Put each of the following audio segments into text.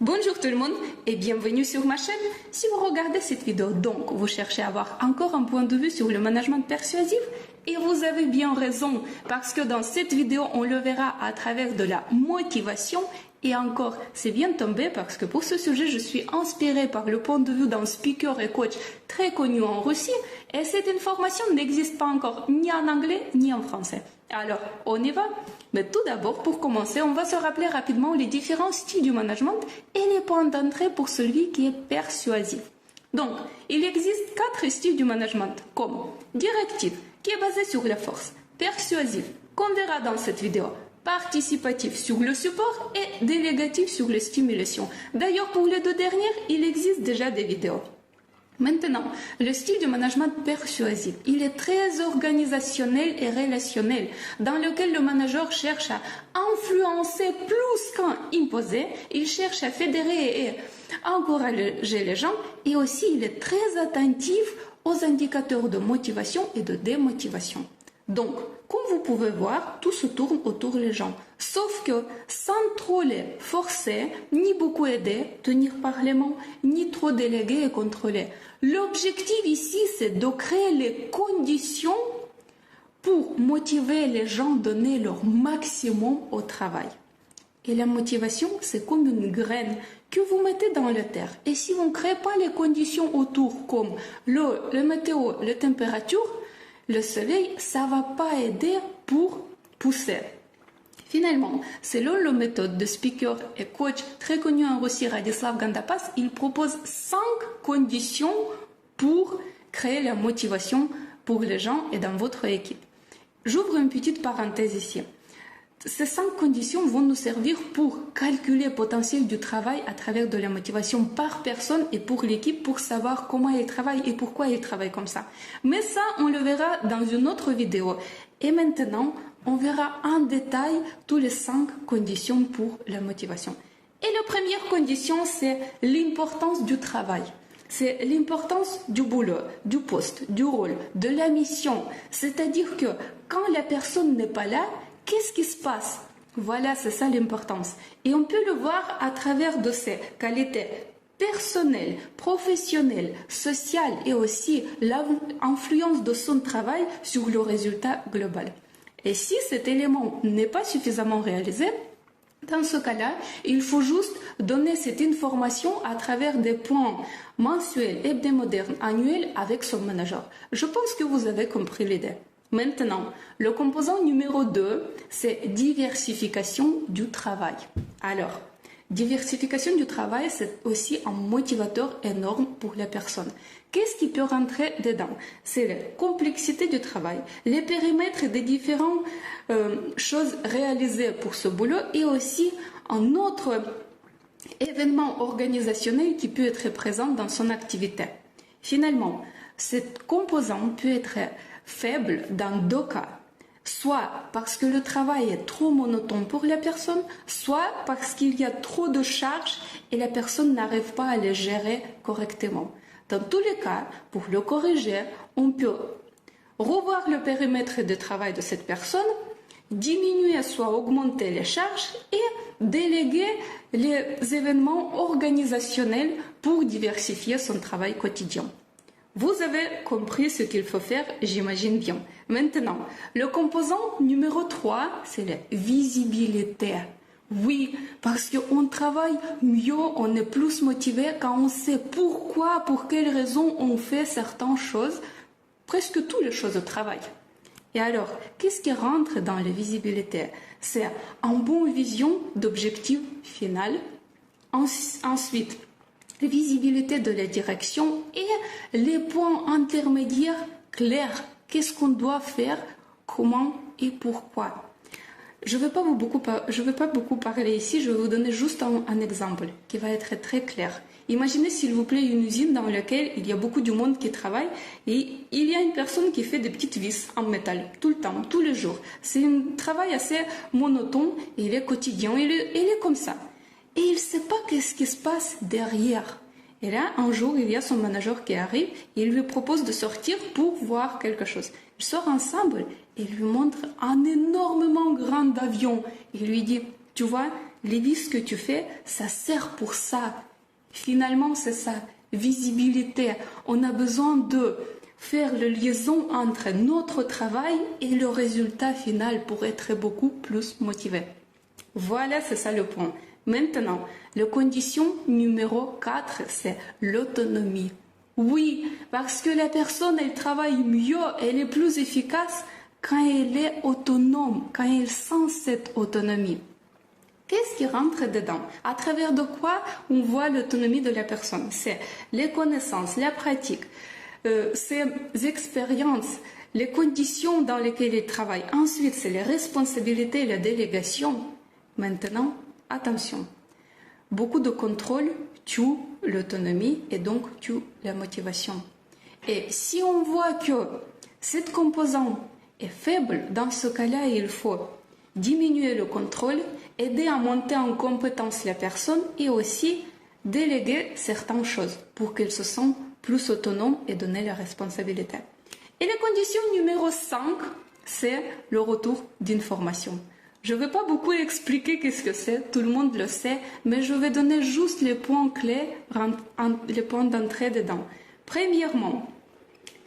Bonjour tout le monde et bienvenue sur ma chaîne. Si vous regardez cette vidéo, donc vous cherchez à avoir encore un point de vue sur le management persuasif, et vous avez bien raison parce que dans cette vidéo, on le verra à travers de la motivation. Et encore, c'est bien tombé parce que pour ce sujet, je suis inspirée par le point de vue d'un speaker et coach très connu en Russie et cette information n'existe pas encore ni en anglais ni en français. Alors, on y va? Mais tout d'abord, pour commencer, on va se rappeler rapidement les différents styles du management et les points d'entrée pour celui qui est persuasif. Donc, il existe 4 styles du management, comme directif, qui est basé sur la force, persuasif, qu'on verra dans cette vidéo, participatif sur le support et délégatif sur les stimulations. D'ailleurs, pour les deux dernières, il existe déjà des vidéos. Maintenant, le style de management persuasif, il est très organisationnel et relationnel, dans lequel le manager cherche à influencer plus qu'à imposer, il cherche à fédérer et encourager les gens, et aussi il est très attentif aux indicateurs de motivation et de démotivation. Donc, comme vous pouvez voir, tout se tourne autour des gens. Sauf que, sans trop les forcer, ni beaucoup aider, tenir par les mains, ni trop déléguer et contrôler. L'objectif ici, c'est de créer les conditions pour motiver les gens à donner leur maximum au travail. Et la motivation, c'est comme une graine que vous mettez dans la terre. Et si vous ne créez pas les conditions autour, comme l'eau, la météo, la température, le soleil, ça ne va pas aider pour pousser. Finalement, selon la méthode de speaker et coach très connu en Russie, Radislav Gandapas, il propose 5 conditions pour créer la motivation pour les gens et dans votre équipe. J'ouvre une petite parenthèse ici. Ces 5 conditions vont nous servir pour calculer le potentiel du travail à travers de la motivation par personne et pour l'équipe pour savoir comment ils travaillent et pourquoi ils travaillent comme ça. Mais ça, on le verra dans une autre vidéo. Et maintenant, on verra en détail toutes les 5 conditions pour la motivation. Et la première condition, c'est l'importance du travail. C'est l'importance du boulot, du poste, du rôle, de la mission. C'est-à-dire que quand la personne n'est pas là, qu'est-ce qui se passe? Voilà, c'est ça l'importance. Et on peut le voir à travers de ses qualités personnelles, professionnelles, sociales et aussi l'influence de son travail sur le résultat global. Et si cet élément n'est pas suffisamment réalisé, dans ce cas-là, il faut juste donner cette information à travers des points mensuels, hebdomadaires, annuels avec son manager. Je pense que vous avez compris l'idée. Maintenant, le composant numéro 2, c'est diversification du travail. Alors, diversification du travail, c'est aussi un motivateur énorme pour la personne. Qu'est-ce qui peut rentrer dedans? C'est la complexité du travail, les périmètres des différentes choses réalisées pour ce boulot et aussi un autre événement organisationnel qui peut être présent dans son activité. Finalement, cet composant peut être faible dans 2 cas. Soit parce que le travail est trop monotone pour la personne, soit parce qu'il y a trop de charges et la personne n'arrive pas à les gérer correctement. Dans tous les cas, pour le corriger, on peut revoir le périmètre de travail de cette personne, diminuer soit augmenter les charges et déléguer les événements organisationnels pour diversifier son travail quotidien. Vous avez compris ce qu'il faut faire, j'imagine bien. Maintenant, le composant numéro 3, c'est la visibilité. Oui, parce qu'on travaille mieux, on est plus motivé quand on sait pourquoi, pour quelles raisons on fait certaines choses, presque toutes les choses au travail. Et alors, qu'est-ce qui rentre dans la visibilité? C'est une bonne vision d'objectif final. Ensuite, visibilité de la direction et les points intermédiaires clairs. Qu'est-ce qu'on doit faire, comment et pourquoi. Je ne vais pas beaucoup parler ici, je vais vous donner juste un exemple qui va être très clair. Imaginez s'il vous plaît une usine dans laquelle il y a beaucoup de monde qui travaille et il y a une personne qui fait des petites vis en métal tout le temps, tous les jours. C'est un travail assez monotone, il est quotidien, il est comme ça. Et il ne sait pas qu'est-ce qui se passe derrière. Et là, un jour, il y a son manager qui arrive et il lui propose de sortir pour voir quelque chose. Ils sortent ensemble et il lui montre un énormément grand avion. Il lui dit, tu vois, Lévis, ce que tu fais, ça sert pour ça. Finalement, c'est ça. Visibilité. On a besoin de faire la liaison entre notre travail et le résultat final pour être beaucoup plus motivé. Voilà, c'est ça le point. Maintenant, la condition numéro 4, c'est l'autonomie. Oui, parce que la personne, elle travaille mieux, elle est plus efficace quand elle est autonome, quand elle sent cette autonomie. Qu'est-ce qui rentre dedans? À travers de quoi on voit l'autonomie de la personne? C'est les connaissances, la pratique, ses expériences, les conditions dans lesquelles il travaille. Ensuite, c'est les responsabilités et la délégation. Maintenant, attention. Beaucoup de contrôle tue l'autonomie et donc tue la motivation. Et si on voit que cette composante est faible, dans ce cas-là, il faut diminuer le contrôle, aider à monter en compétence la personne et aussi déléguer certaines choses pour qu'elle se sente plus autonome et donner la responsabilité. Et la condition numéro 5, c'est le retour d'information. Je ne vais pas beaucoup expliquer qu'est-ce que c'est, tout le monde le sait, mais je vais donner juste les points clés, les points d'entrée dedans. Premièrement,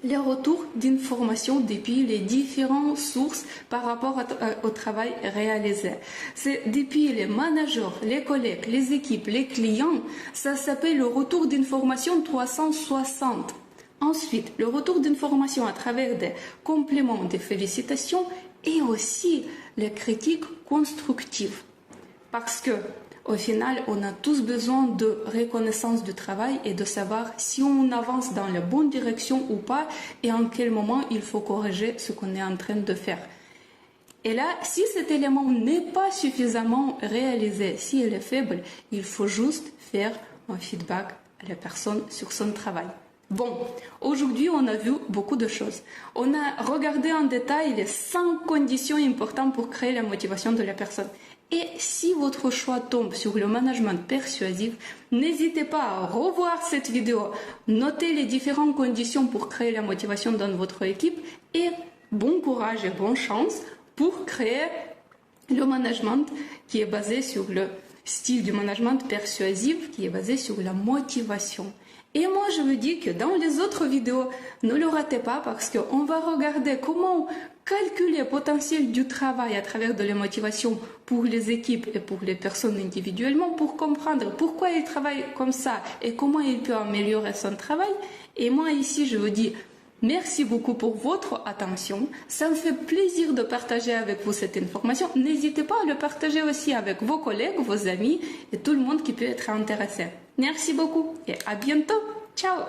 les retours d'informations depuis les différentes sources par rapport au travail réalisé. C'est depuis les managers, les collègues, les équipes, les clients. Ça s'appelle le retour d'information 360. Ensuite, le retour d'information à travers des compléments, des félicitations et aussi les critiques constructives. Parce que au final, on a tous besoin de reconnaissance du travail et de savoir si on avance dans la bonne direction ou pas et en quel moment il faut corriger ce qu'on est en train de faire. Et là, si cet élément n'est pas suffisamment réalisé, si elle est faible, il faut juste faire un feedback à la personne sur son travail. Bon, aujourd'hui, on a vu beaucoup de choses. On a regardé en détail les 5 conditions importantes pour créer la motivation de la personne. Et si votre choix tombe sur le management persuasif, n'hésitez pas à revoir cette vidéo, notez les différentes conditions pour créer la motivation dans votre équipe et bon courage et bonne chance pour créer le management qui est basé sur le style du management persuasif, qui est basé sur la motivation. Et moi, je vous dis que dans les autres vidéos, ne le ratez pas parce qu'on va regarder comment calculer le potentiel du travail à travers de la motivation pour les équipes et pour les personnes individuellement pour comprendre pourquoi ils travaillent comme ça et comment ils peuvent améliorer son travail. Et moi, ici, je vous dis merci beaucoup pour votre attention. Ça me fait plaisir de partager avec vous cette information. N'hésitez pas à le partager aussi avec vos collègues, vos amis et tout le monde qui peut être intéressé. Merci beaucoup et à bientôt. Ciao!